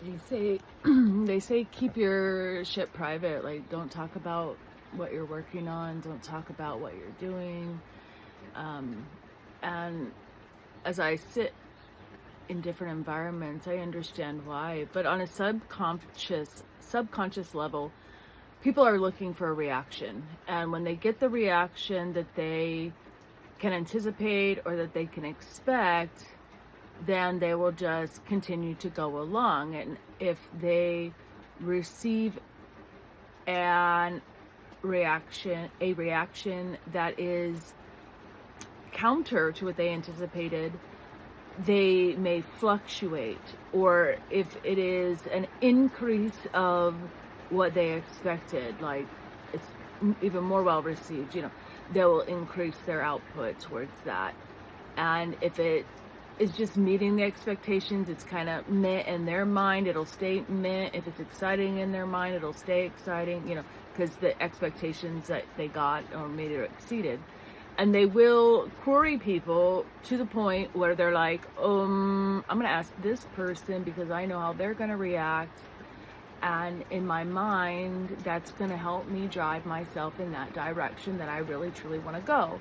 They say they say keep your shit private. Like, don't talk about what you're working on. Don't talk about what you're doing. Um, and as I sit in different environments, I understand why. But on a subconscious level, people are looking for a reaction. And when they get the reaction that they can anticipate or that they can expect, then they will just continue to go along. And if they receive an a reaction that is counter to what they anticipated, they may fluctuate. Or if it is an increase of what they expected, like it's even more well received, they will increase their output towards that. And if it is just meeting the expectations, it's kind of meh in their mind, it'll stay meh. If it's exciting in their mind, it'll stay exciting, because the expectations that they got or maybe exceeded. And they will query people to the point where they're like, I'm going to ask this person because I know how they're going to react. And in my mind, that's going to help me drive myself in that direction that I really, truly want to go.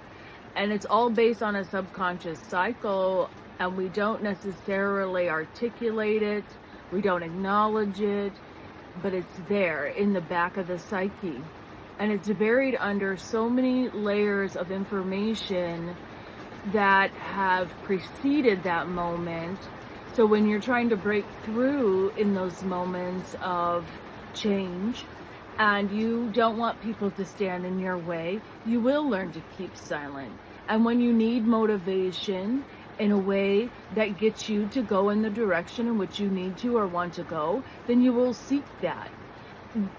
And it's all based on a subconscious cycle, and we don't necessarily articulate it. We don't acknowledge it, but it's there in the back of the psyche. And it's buried under so many layers of information that have preceded that moment. So when you're trying to break through in those moments of change, and you don't want people to stand in your way, you will learn to keep silent. And when you need motivation in a way that gets you to go in the direction in which you need to or want to go, then you will seek that.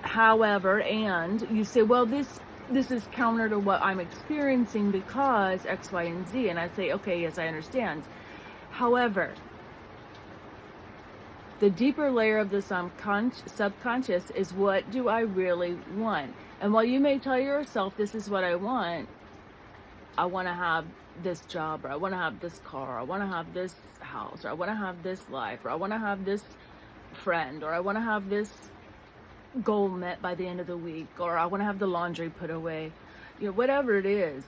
However, and you say, well, this is counter to what I'm experiencing because X, Y, and Z. And I say, okay, yes, I understand. However, the deeper layer of the subconscious is, what do I really want? And while you may tell yourself, this is what I want to have this job, or I want to have this car, or I want to have this house, or I want to have this life, or I want to have this friend, or I want to have this goal met by the end of the week, or I want to have the laundry put away, whatever it is,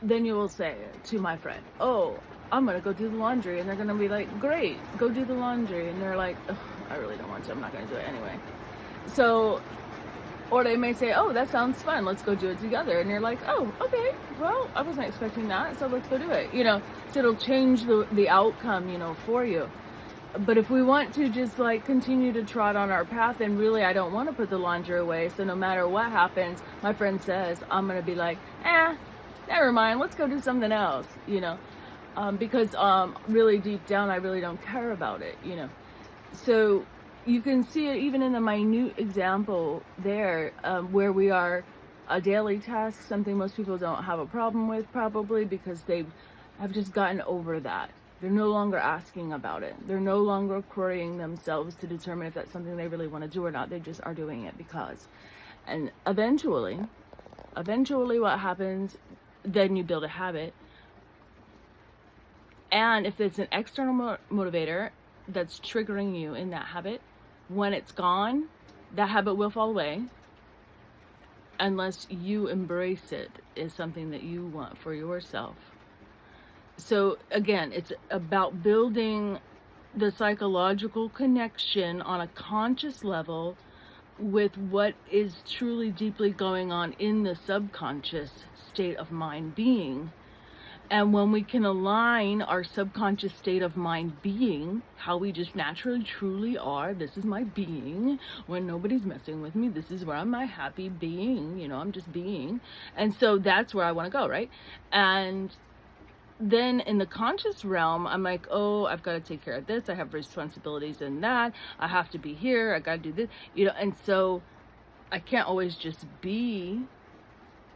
then you will say to my friend, oh, I'm going to go do the laundry. And they're going to be like, great, go do the laundry. And they're like, I really don't want to. I'm not going to do it anyway. So, or they may say, oh, that sounds fun. Let's go do it together. And you're like, oh, okay, well, I wasn't expecting that. So let's go do it. So it'll change the outcome, for you. But if we want to just continue to trot on our path, and really I don't want to put the laundry away, so no matter what happens, my friend says, I'm going to be like, never mind, let's go do something else, because really deep down I really don't care about it, So you can see it even in the minute example there, where we are a daily task, something most people don't have a problem with, probably because they have just gotten over that. They're no longer asking about it. They're no longer querying themselves to determine if that's something they really want to do or not. They just are doing it because. And eventually what happens, then you build a habit. And if it's an external motivator that's triggering you in that habit, when it's gone, that habit will fall away unless you embrace it as something that you want for yourself. So again, it's about building the psychological connection on a conscious level with what is truly deeply going on in the subconscious state of mind being. And when we can align our subconscious state of mind being, how we just naturally truly are, this is my being, when nobody's messing with me, this is where I'm my happy being, I'm just being. And so that's where I want to go, right? And then in the conscious realm, I'm like, oh, I've got to take care of this. I have responsibilities in that. I have to be here. I got to do this, and so I can't always just be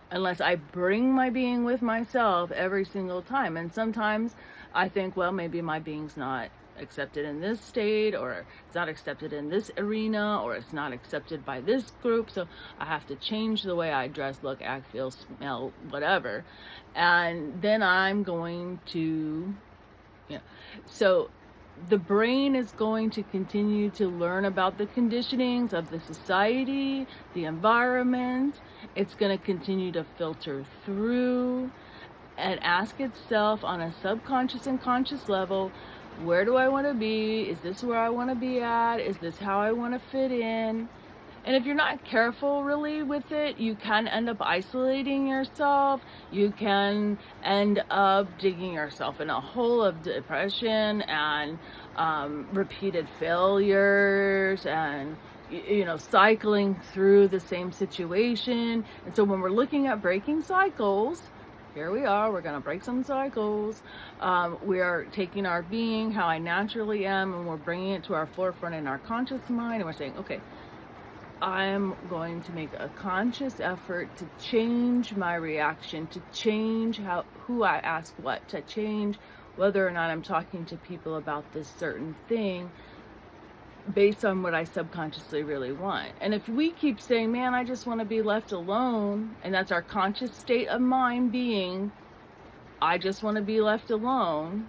unless I bring my being with myself every single time. And sometimes I think, well, maybe my being's not accepted in this state, or it's not accepted in this arena, or it's not accepted by this group, so I have to change the way I dress, look, act, feel, smell, whatever. And then I'm going to, so the brain is going to continue to learn about the conditionings of the society, the environment. It's going to continue to filter through and ask itself on a subconscious and conscious level, where do I want to be? Is this where I want to be at? Is this how I want to fit in? And if you're not careful really with it, you can end up isolating yourself. You can end up digging yourself in a hole of depression and repeated failures and, you know, cycling through the same situation. And so when we're looking at breaking cycles, here we are, we're going to break some cycles. We are taking our being, how I naturally am, and we're bringing it to our forefront in our conscious mind. And we're saying, okay, I'm going to make a conscious effort to change my reaction, to change who I ask what, to change whether or not I'm talking to people about this certain thing based on what I subconsciously really want. And if we keep saying, man, I just want to be left alone, and that's our conscious state of mind being, I just want to be left alone,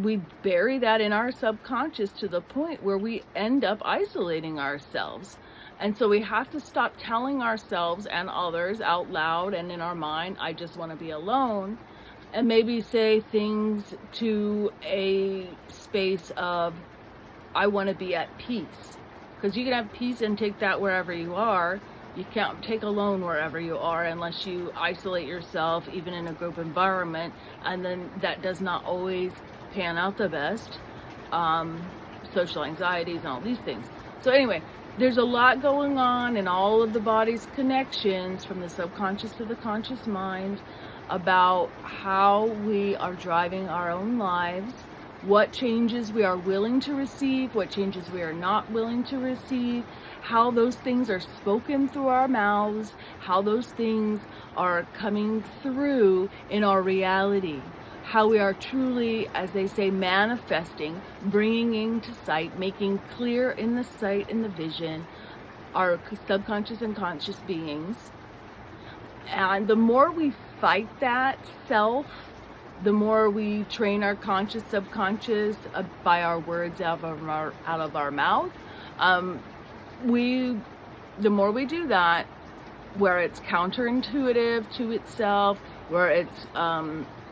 we bury that in our subconscious to the point where we end up isolating ourselves. And so we have to stop telling ourselves and others out loud and in our mind, I just want to be alone, and maybe say things to a space of, I want to be at peace. Because you can have peace and take that wherever you are. You can't take alone wherever you are unless you isolate yourself, even in a group environment, and then that does not always pan out the best. Social anxieties and all these things. So anyway, there's a lot going on in all of the body's connections from the subconscious to the conscious mind about how we are driving our own lives, what changes we are willing to receive, what changes we are not willing to receive, how those things are spoken through our mouths, how those things are coming through in our reality, how we are truly, as they say, manifesting, bringing into sight, making clear in the sight and the vision, our subconscious and conscious beings. And the more we fight that self, the more we train our conscious, subconscious by our words out of our mouth. The more we do that, where it's counterintuitive to itself, where it's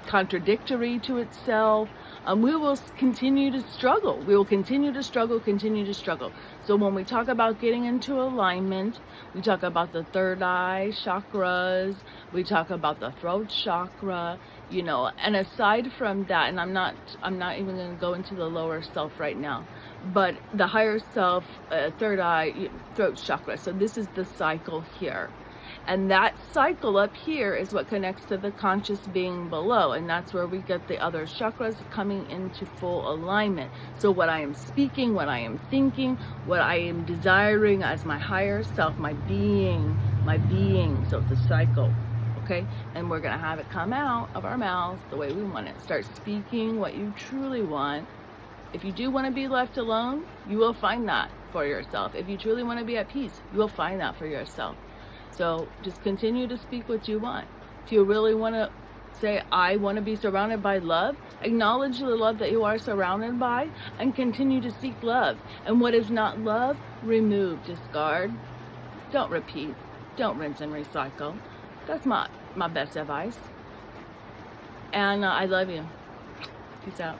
contradictory to itself, we will continue to struggle. We will continue to struggle. So when we talk about getting into alignment, we talk about the third eye chakras, we talk about the throat chakra, you know, and aside from that, and I'm not even going to go into the lower self right now, but the higher self, third eye, throat chakra. So this is the cycle here. And that cycle up here is what connects to the conscious being below. And that's where we get the other chakras coming into full alignment. So what I am speaking, what I am thinking, what I am desiring as my higher self, my being. So it's a cycle, okay? And we're going to have it come out of our mouths the way we want it. Start speaking what you truly want. If you do want to be left alone, you will find that for yourself. If you truly want to be at peace, you will find that for yourself. So just continue to speak what you want. If you really want to say, I want to be surrounded by love, acknowledge the love that you are surrounded by and continue to seek love. And what is not love, remove, discard. Don't repeat. Don't rinse and recycle. That's my best advice. And I love you. Peace out.